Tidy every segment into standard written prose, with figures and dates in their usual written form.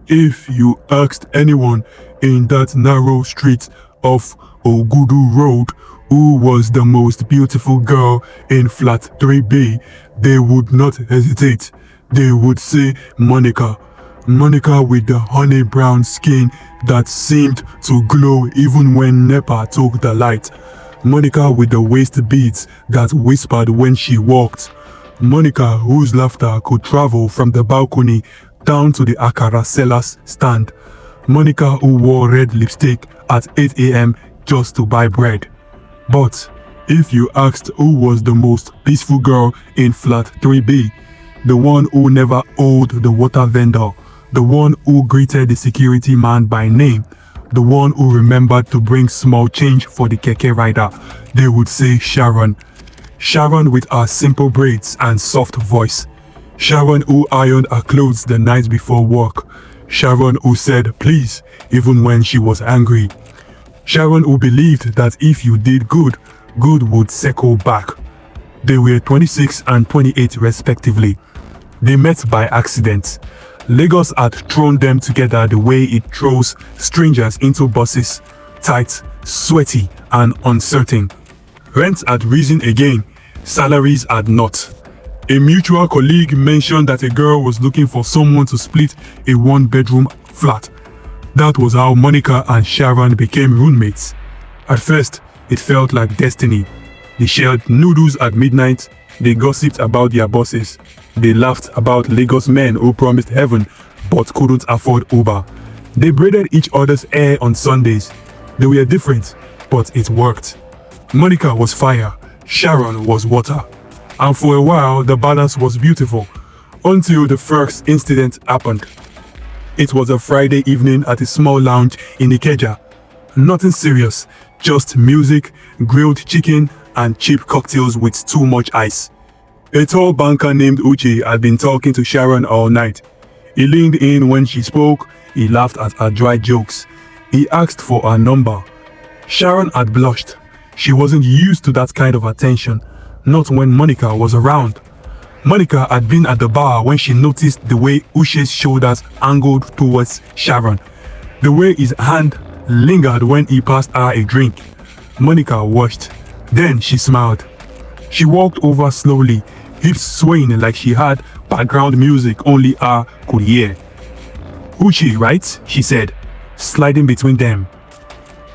If you asked anyone in that narrow street of Ogudu Road who was the most beautiful girl in flat 3B, they would not hesitate. They would say Monica. Monica with the honey brown skin that seemed to glow even when NEPA took the light. Monica with the waist beads that whispered when she walked. Monica whose laughter could travel from the balcony down to the akara seller's stand. Monica who wore red lipstick at 8 a.m. just to buy bread. But if you asked who was the most peaceful girl in flat 3B, the one who never owed the water vendor, the one who greeted the security man by name, the one who remembered to bring small change for the keke rider, they would say Sharon. Sharon with her simple braids and soft voice. Sharon who ironed her clothes the night before work. Sharon who said please even when she was angry. Sharon who believed that if you did good, good would circle back. They were 26 and 28 respectively. They met by accident. Lagos had thrown them together the way it throws strangers into buses, tight, sweaty, and uncertain. Rents had risen again, salaries had not. A mutual colleague mentioned that a girl was looking for someone to split a one-bedroom flat. That was how Monica and Sharon became roommates. At first, it felt like destiny. They shared noodles at midnight, they gossiped about their bosses, they laughed about Lagos men who promised heaven but couldn't afford Uber. They braided each other's hair on Sundays. They were different, but it worked. Monica was fire, Sharon was water. And for a while, the balance was beautiful, until the first incident happened. It was a Friday evening at a small lounge in Ikeja. Nothing serious, just music, grilled chicken, and cheap cocktails with too much ice. A tall banker named Uche had been talking to Sharon all night. He leaned in when she spoke, he laughed at her dry jokes. He asked for her number. Sharon had blushed. She wasn't used to that kind of attention, not when Monica was around. Monica had been at the bar when she noticed the way Uche's shoulders angled towards Sharon, the way his hand lingered when he passed her a drink. Monica watched. Then she smiled. She walked over slowly, hips swaying like she had background music only her could hear. Uche, right? She said, sliding between them.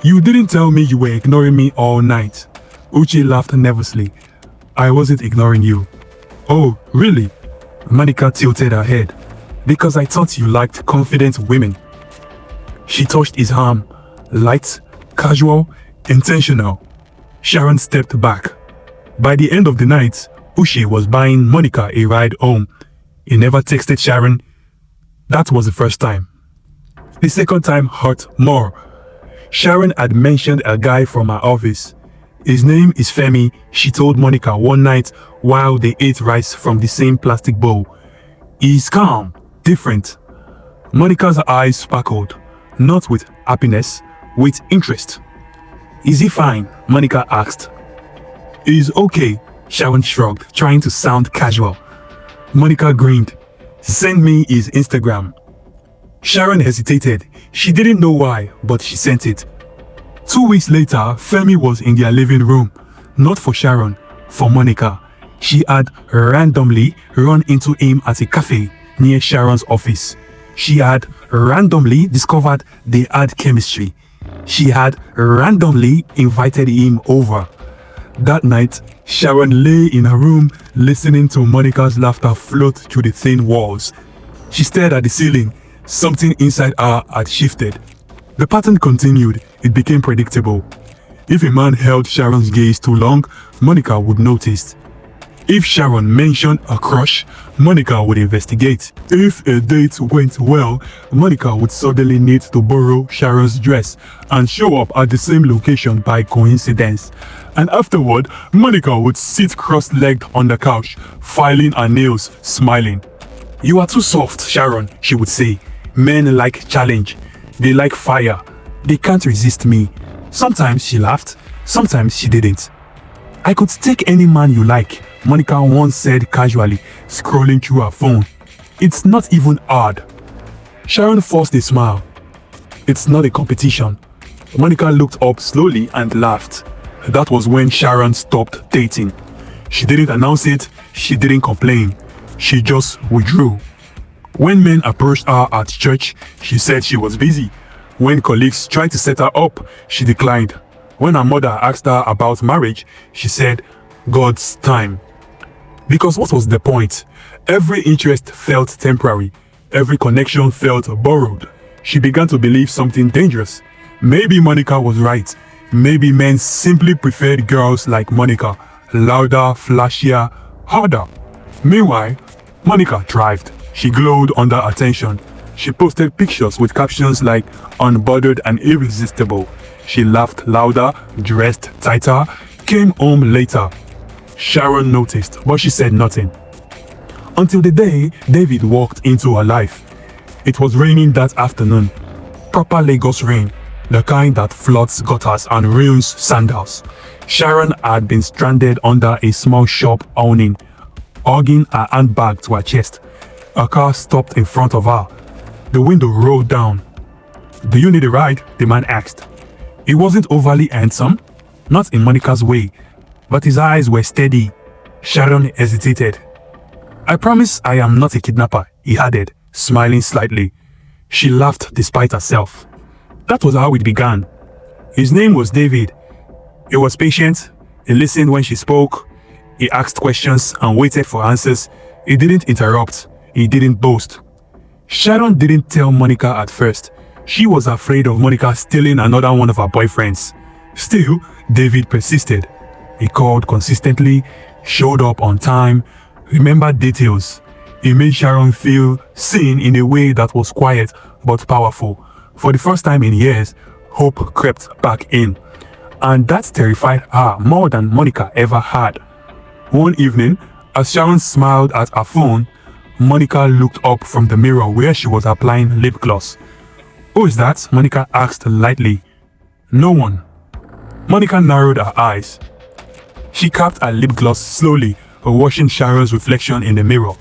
You didn't tell me you were ignoring me all night. Uche laughed nervously. I wasn't ignoring you. Oh, really? Monica tilted her head. Because I thought you liked confident women. She touched his arm. Light, casual, intentional. Sharon stepped back. By the end of the night, Uche was buying Monica a ride home. He never texted Sharon. That was the first time. The second time hurt more. Sharon had mentioned a guy from her office. His name is Femi, she told Monica one night while they ate rice from the same plastic bowl. He's calm, different. Monica's eyes sparkled, not with happiness, with interest. Is he fine? Monica asked. He's okay, Sharon shrugged, trying to sound casual. Monica grinned. Send me his Instagram. Sharon hesitated. She didn't know why, but she sent it. 2 weeks later, Femi was in their living room. Not for Sharon, for Monica. She had randomly run into him at a cafe near Sharon's office. She had randomly discovered they had chemistry. She had randomly invited him over. That night, Sharon lay in her room listening to Monica's laughter float through the thin walls. She stared at the ceiling. Something inside her had shifted. The pattern continued. It became predictable. If a man held Sharon's gaze too long, Monica would notice. If Sharon mentioned a crush, Monica would investigate. If a date went well, Monica would suddenly need to borrow Sharon's dress and show up at the same location by coincidence. And afterward, Monica would sit cross-legged on the couch, filing her nails, smiling. You are too soft, Sharon, she would say. Men like challenge. They like fire. They can't resist me. Sometimes she laughed, sometimes she didn't. I could take any man you like, Monica once said casually, scrolling through her phone. It's not even hard. Sharon forced a smile. It's not a competition. Monica looked up slowly and laughed. That was when Sharon stopped dating. She didn't announce it, she didn't complain. She just withdrew. When men approached her at church, she said she was busy. When colleagues tried to set her up, she declined. When her mother asked her about marriage, she said, God's time. Because what was the point? Every interest felt temporary. Every connection felt borrowed. She began to believe something dangerous. Maybe Monica was right. Maybe men simply preferred girls like Monica, louder, flashier, harder. Meanwhile, Monica thrived. She glowed under attention. She posted pictures with captions like unbothered and irresistible. She laughed louder, dressed tighter, came home later. Sharon noticed, but she said nothing. Until the day David walked into her life. It was raining that afternoon. Proper Lagos rain, the kind that floods gutters and ruins sandals. Sharon had been stranded under a small shop awning, hugging her handbag to her chest. A car stopped in front of her. The window rolled down. "Do you need a ride?" the man asked. He wasn't overly handsome, not in Monica's way, but his eyes were steady. Sharon hesitated. "I promise I am not a kidnapper," he added, smiling slightly. She laughed despite herself. That was how it began. His name was David. He was patient. He listened when she spoke. He asked questions and waited for answers. He didn't interrupt. He didn't boast. Sharon didn't tell Monica at first. She was afraid of Monica stealing another one of her boyfriends. Still, David persisted. He called consistently, showed up on time, remembered details. He made Sharon feel seen in a way that was quiet but powerful. For the first time in years, hope crept back in. And that terrified her more than Monica ever had. One evening, as Sharon smiled at her phone, Monica looked up from the mirror where she was applying lip gloss. "Who is that?" Monica asked lightly. "No one." Monica narrowed her eyes. She capped her lip gloss slowly, watching Sharon's reflection in the mirror.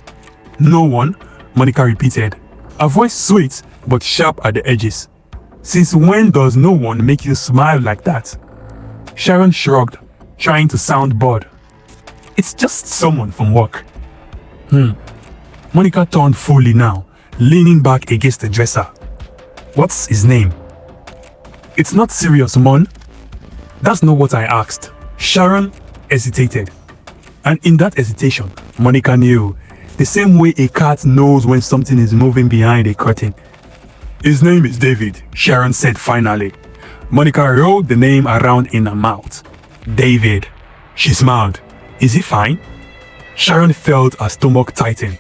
"No one?" Monica repeated, her voice sweet but sharp at the edges. "Since when does no one make you smile like that?" Sharon shrugged, trying to sound bored. "It's just someone from work." Monica turned fully now, leaning back against the dresser. "What's his name?" "It's not serious, Mon." "That's not what I asked." Sharon hesitated. And in that hesitation, Monica knew, the same way a cat knows when something is moving behind a curtain. "His name is David," Sharon said finally. Monica rolled the name around in her mouth. "David." She smiled. "Is he fine?" Sharon felt her stomach tighten.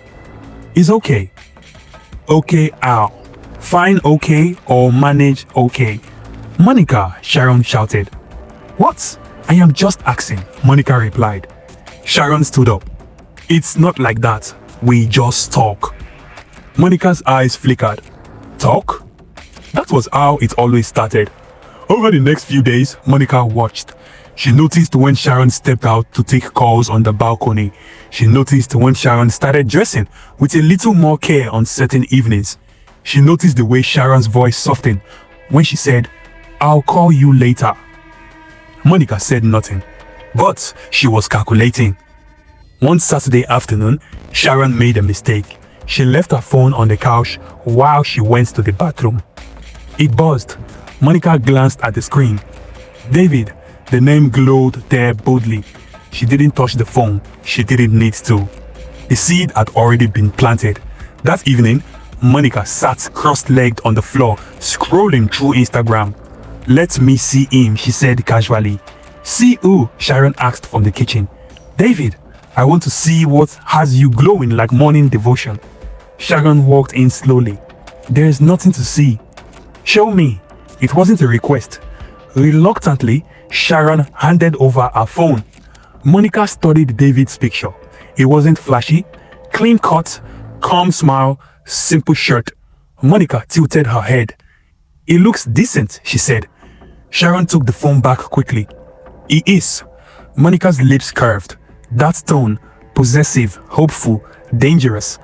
"He's okay." "Okay how? Fine okay or manage okay?" "Monica," Sharon shouted. "What? I am just asking," Monica replied. Sharon stood up. "It's not like that. We just talk." Monica's eyes flickered. Talk? That was how it always started. Over the next few days, Monica watched. She noticed when Sharon stepped out to take calls on the balcony. She noticed when Sharon started dressing with a little more care on certain evenings. She noticed the way Sharon's voice softened when she said, "I'll call you later." Monica said nothing, but she was calculating. One Saturday afternoon, Sharon made a mistake. She left her phone on the couch while she went to the bathroom. It buzzed. Monica glanced at the screen. David, the name glowed there boldly. She didn't touch the phone. She didn't need to. The seed had already been planted. That evening, Monica sat cross-legged on the floor, scrolling through Instagram. "Let me see him," she said casually. "See who?" Sharon asked from the kitchen. "David, I want to see what has you glowing like morning devotion." Sharon walked in slowly. "There's nothing to see." "Show me." It wasn't a request. Reluctantly, Sharon handed over her phone. Monica studied David's picture. It wasn't flashy, clean cut, calm smile, simple shirt. Monica tilted her head. "He looks decent," she said. Sharon took the phone back quickly. "He is." Monica's lips curved. That tone, possessive, hopeful, dangerous.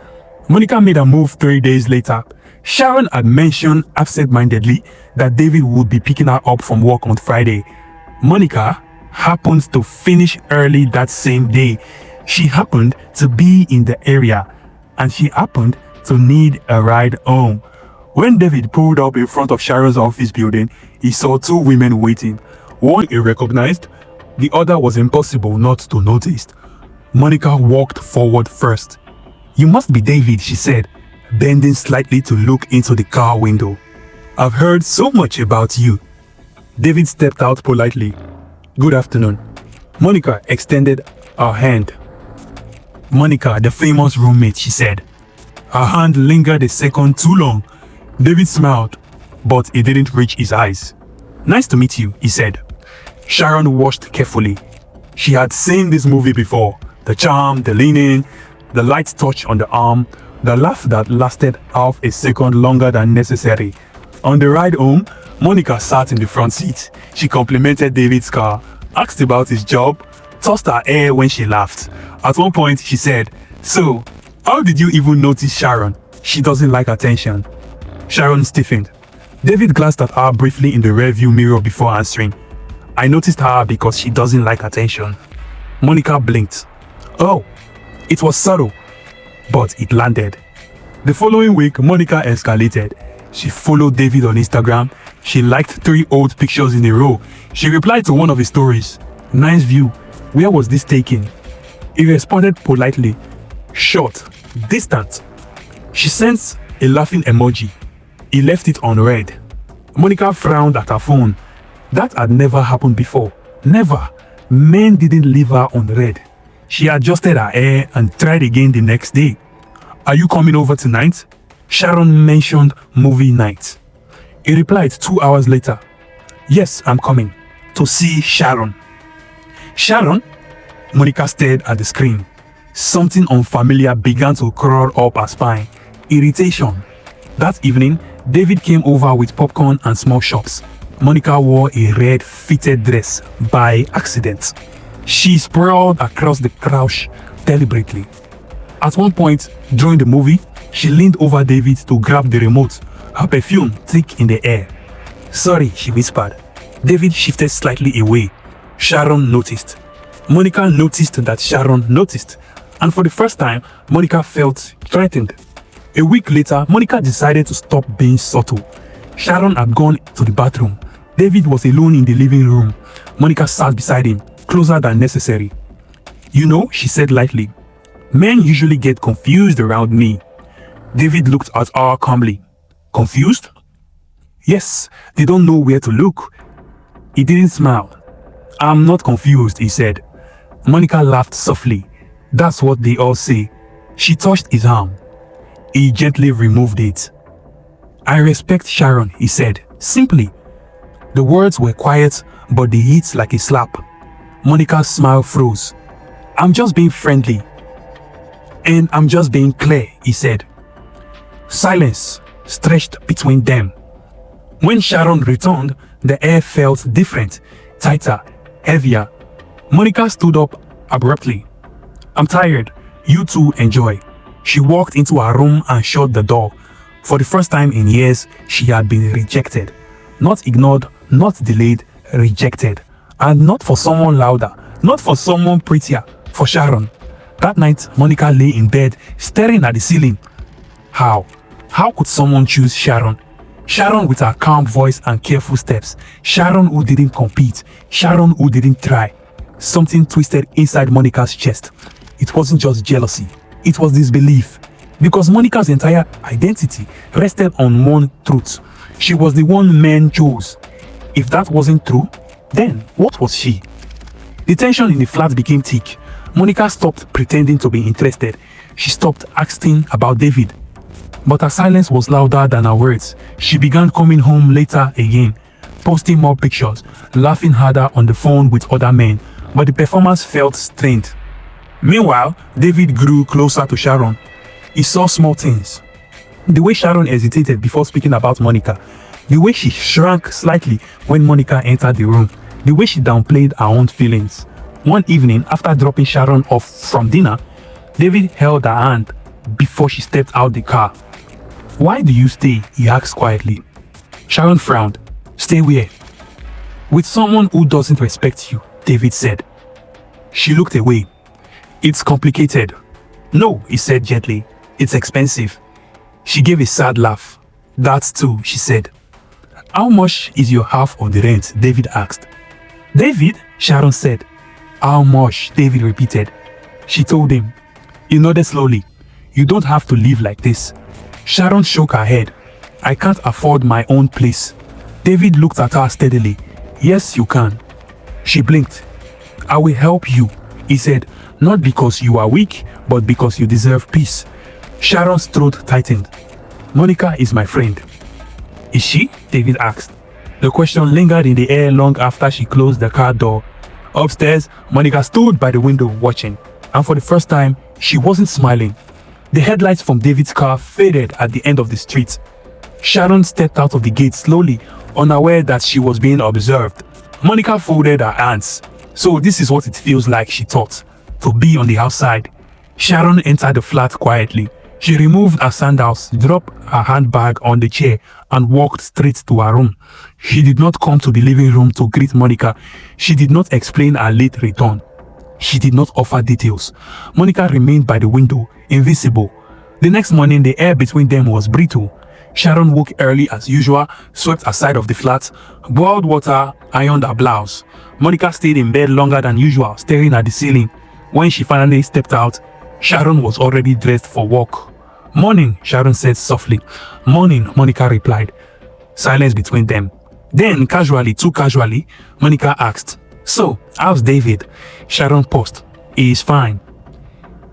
Monica made a move 3 days later. Sharon had mentioned absent-mindedly that David would be picking her up from work on Friday. Monica happened to finish early that same day. She happened to be in the area and she happened to need a ride home. When David pulled up in front of Sharon's office building, he saw two women waiting. One he recognized, the other was impossible not to notice. Monica walked forward first. "You must be David," she said, bending slightly to look into the car window. "I've heard so much about you." David stepped out politely. "Good afternoon." Monica extended her hand. "Monica, the famous roommate," she said. Her hand lingered a second too long. David smiled, but it didn't reach his eyes. "Nice to meet you," he said. Sharon watched carefully. She had seen this movie before. The charm, the leaning, the light touch on the arm, the laugh that lasted half a second longer than necessary. On the ride home, Monica sat in the front seat. She complimented David's car, asked about his job, tossed her hair when she laughed. At one point, she said, "So, how did you even notice Sharon? She doesn't like attention." Sharon stiffened. David glanced at her briefly in the rearview mirror before answering. "I noticed her because she doesn't like attention." Monica blinked. Oh, it was subtle, but it landed. The following week, Monica escalated. She followed David on Instagram. She liked 3 old pictures in a row. She replied to one of his stories. "Nice view. Where was this taken?" He responded politely, short, distant. She sent a laughing emoji. He left it unread. Monica frowned at her phone. That had never happened before. Never. Men didn't leave her unread. She adjusted her hair and tried again the next day. "Are you coming over tonight?" Sharon mentioned movie night. He replied 2 hours later. "Yes, I'm coming. To see Sharon." "Sharon?" Monica stared at the screen. Something unfamiliar began to crawl up her spine. Irritation. That evening, David came over with popcorn and small chops. Monica wore a red fitted dress by accident. She sprawled across the couch deliberately. At one point during the movie, she leaned over David to grab the remote, her perfume thick in the air. "Sorry," she whispered. David shifted slightly away. Sharon noticed. Monica noticed that Sharon noticed. And for the first time, Monica felt threatened. A week later, Monica decided to stop being subtle. Sharon had gone to the bathroom. David was alone in the living room. Monica sat beside him, closer than necessary. "You know," she said lightly, "men usually get confused around me." David looked at her calmly. "Confused?" "Yes, they don't know where to look." He didn't smile. "I'm not confused," he said. Monica laughed softly. "That's what they all say." She touched his arm. He gently removed it. "I respect Sharon," he said, simply. The words were quiet, but they hit like a slap. Monica's smile froze. "I'm just being friendly. And I'm just being clear," he said. Silence stretched between them. When Sharon returned, the air felt different, tighter, heavier. Monica stood up abruptly. "I'm tired. You two enjoy." She walked into her room and shut the door. For the first time in years, she had been rejected. Not ignored, not delayed, rejected. And not for someone louder, not for someone prettier, for Sharon. That night, Monica lay in bed, staring at the ceiling. How? How could someone choose Sharon? Sharon with her calm voice and careful steps. Sharon who didn't compete. Sharon who didn't try. Something twisted inside Monica's chest. It wasn't just jealousy. It was disbelief. Because Monica's entire identity rested on one truth. She was the one men chose. If that wasn't true, then what was she? The tension in the flat became thick. Monica stopped pretending to be interested. She stopped asking about David. But her silence was louder than her words. She began coming home later again, posting more pictures, laughing harder on the phone with other men, but the performance felt strained. Meanwhile, David grew closer to Sharon. He saw small things. The way Sharon hesitated before speaking about Monica, the way she shrank slightly when Monica entered the room, the way she downplayed her own feelings. One evening, after dropping Sharon off from dinner, David held her hand before she stepped out the car. Why do you stay? He asked quietly. Sharon frowned. Stay where? With someone who doesn't respect you, David said. She looked away. It's complicated. No, he said gently. It's expensive. She gave a sad laugh. That's too, she said. How much is your half of the rent? David asked. David? Sharon said. How much? David repeated. She told him. He nodded slowly. You don't have to live like this. Sharon shook her head. I can't afford my own place. David looked at her steadily. Yes, you can. She blinked. I will help you, he said, not because you are weak, but because you deserve peace. Sharon's throat tightened. Monica is my friend. Is she? David asked. The question lingered in the air long after she closed the car door. Upstairs, Monica stood by the window watching, and for the first time, she wasn't smiling. The headlights from David's car faded at the end of the street. Sharon stepped out of the gate slowly, unaware that she was being observed. Monica folded her hands. So this is what it feels like, she thought, to be on the outside. Sharon entered the flat quietly. She removed her sandals, dropped her handbag on the chair, and walked straight to her room. She did not come to the living room to greet Monica. She did not explain her late return. She did not offer details. Monica remained by the window, invisible. The next morning, the air between them was brittle. Sharon woke early as usual, swept aside of the flat, boiled water, ironed her blouse. Monica stayed in bed longer than usual, staring at the ceiling. When she finally stepped out, Sharon was already dressed for work. Morning, Sharon said softly. Morning, Monica replied. Silence between them. Then, casually, too casually, Monica asked, So, how's David? Sharon paused. He is fine.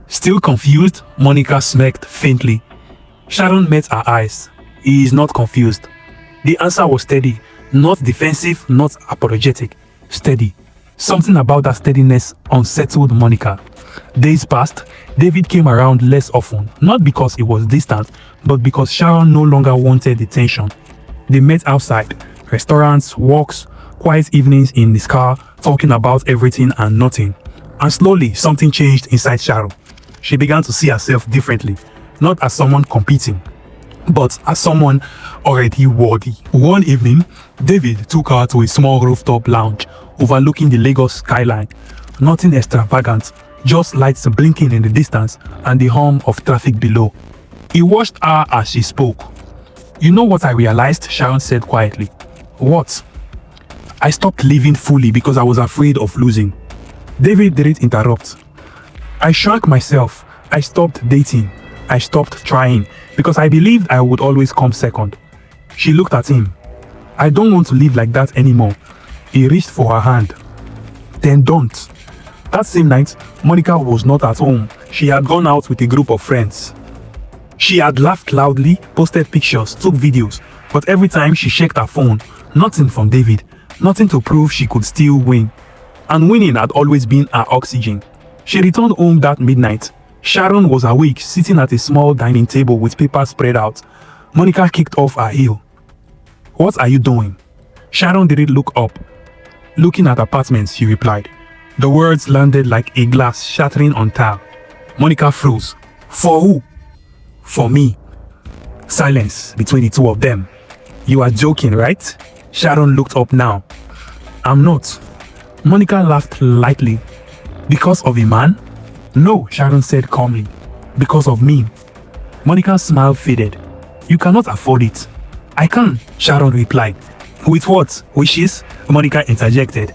Still confused, Monica smirked faintly. Sharon met her eyes. He is not confused. The answer was steady, not defensive, not apologetic. Steady. Something about that steadiness unsettled Monica. Days passed. David came around less often, not because he was distant, but because Sharon no longer wanted the tension. They met outside, restaurants, walks, quiet evenings in his car, talking about everything and nothing. And slowly, something changed inside Sharon. She began to see herself differently, not as someone competing, but as someone already worthy. One evening, David took her to a small rooftop lounge overlooking the Lagos skyline. Nothing extravagant, just lights blinking in the distance and the hum of traffic below. He watched her as she spoke. You know what I realized? Sharon said quietly. What? I stopped living fully because I was afraid of losing. David didn't interrupt. I shrank myself. I stopped dating. I stopped trying because I believed I would always come second. She looked at him. I don't want to live like that anymore. He reached for her hand. Then don't. That same night, Monica was not at home. She had gone out with a group of friends. She had laughed loudly, posted pictures, took videos, but every time she checked her phone, nothing from David, nothing to prove she could still win. And winning had always been her oxygen. She returned home that midnight. Sharon was awake, sitting at a small dining table with papers spread out. Monica kicked off her heel. What are you doing? Sharon didn't look up. Looking at apartments, she replied. The words landed like a glass shattering on tile. Monica froze. For who? For me. Silence between the two of them. You are joking, right? Sharon looked up now. I'm not. Monica laughed lightly. Because of a man? No, Sharon said calmly. Because of me. Monica's smile faded. You cannot afford it. I can, Sharon replied. With what? Wishes? Monica interjected.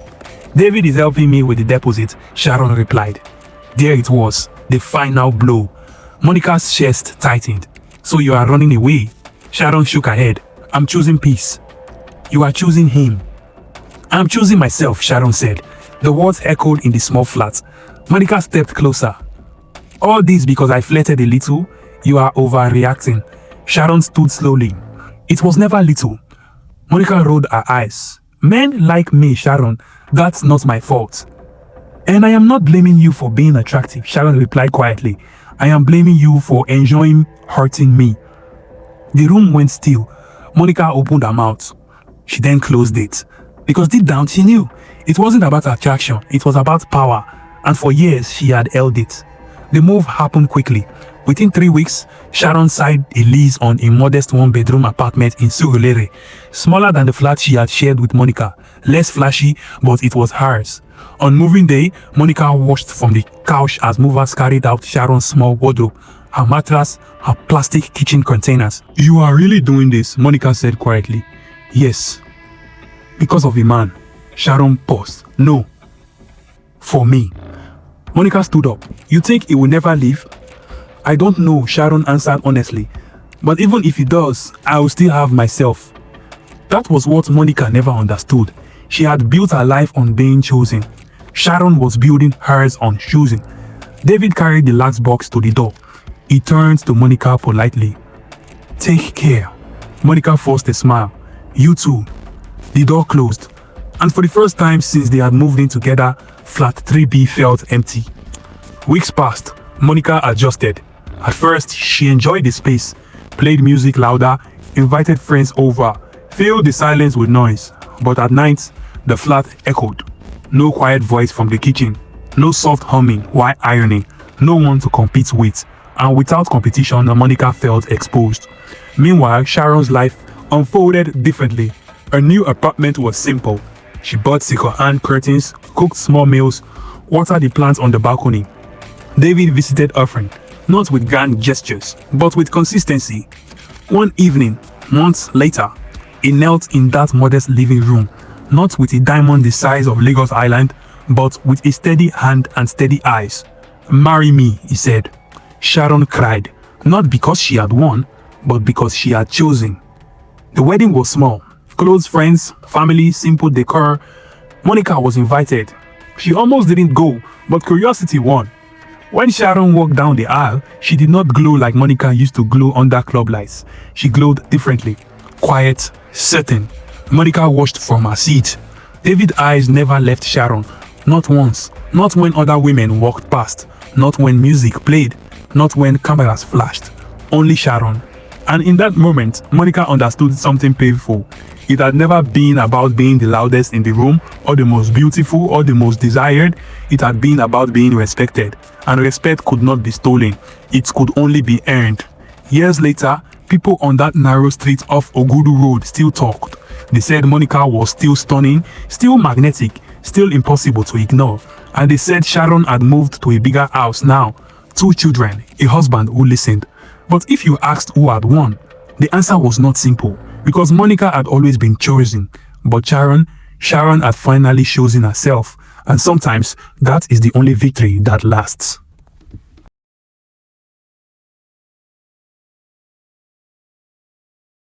David is helping me with the deposit, Sharon replied. There it was, the final blow. Monica's chest tightened. So you are running away? Sharon shook her head. I'm choosing peace. You are choosing him. I'm choosing myself, Sharon said. The words echoed in the small flat. Monica stepped closer. All this because I flirted a little? You are overreacting. Sharon stood slowly. It was never little. Monica rolled her eyes. Men like me, Sharon. That's not my fault. And I am not blaming you for being attractive, Sharon replied quietly. I am blaming you for enjoying hurting me. The room went still. Monica opened her mouth. She then closed it. Because deep down she knew it wasn't about attraction, it was about power. And for years she had held it. The move happened quickly. Within 3 weeks, Sharon signed a lease on a modest one-bedroom apartment in Surulere, smaller than the flat she had shared with Monica, less flashy, but it was hers. On moving day, Monica watched from the couch as movers carried out Sharon's small wardrobe, her mattress, her plastic kitchen containers. You are really doing this, Monica said quietly. Yes. Because of a man. Sharon paused. No. For me. Monica stood up. You think he will never leave? I don't know, Sharon answered honestly. But even if he does, I will still have myself. That was what Monica never understood. She had built her life on being chosen. Sharon was building hers on choosing. David carried the last box to the door. He turned to Monica politely. Take care. Monica forced a smile. You too. The door closed. And for the first time since they had moved in together, flat 3B felt empty. Weeks passed. Monica adjusted. At first, she enjoyed the space, played music louder, invited friends over, filled the silence with noise. But at night, the flat echoed. No quiet voice from the kitchen, no soft humming while ironing, no one to compete with. And without competition, Monica felt exposed. Meanwhile, Sharon's life unfolded differently. Her new apartment was simple. She bought second-hand curtains, cooked small meals, watered the plants on the balcony. David visited often, not with grand gestures, but with consistency. One evening, months later, he knelt in that modest living room, not with a diamond the size of Lagos Island, but with a steady hand and steady eyes. Marry me, he said. Sharon cried, not because she had won, but because she had chosen. The wedding was small. Close friends, family, simple decor. Monica was invited. She almost didn't go, but curiosity won. When Sharon walked down the aisle, she did not glow like Monica used to glow under club lights. She glowed differently. Quiet, certain. Monica watched from her seat. David's eyes never left Sharon. Not once. Not when other women walked past. Not when music played. Not when cameras flashed. Only Sharon. And in that moment, Monica understood something painful. It had never been about being the loudest in the room, or the most beautiful, or the most desired. It had been about being respected. And respect could not be stolen. It could only be earned. Years later, people on that narrow street off Ogudu Road still talked. They said Monica was still stunning, still magnetic, still impossible to ignore. And they said Sharon had moved to a bigger house now. 2 children, a husband who listened. But if you asked who had won, the answer was not simple, because Monica had always been chosen. But Sharon had finally chosen herself. And sometimes that is the only victory that lasts.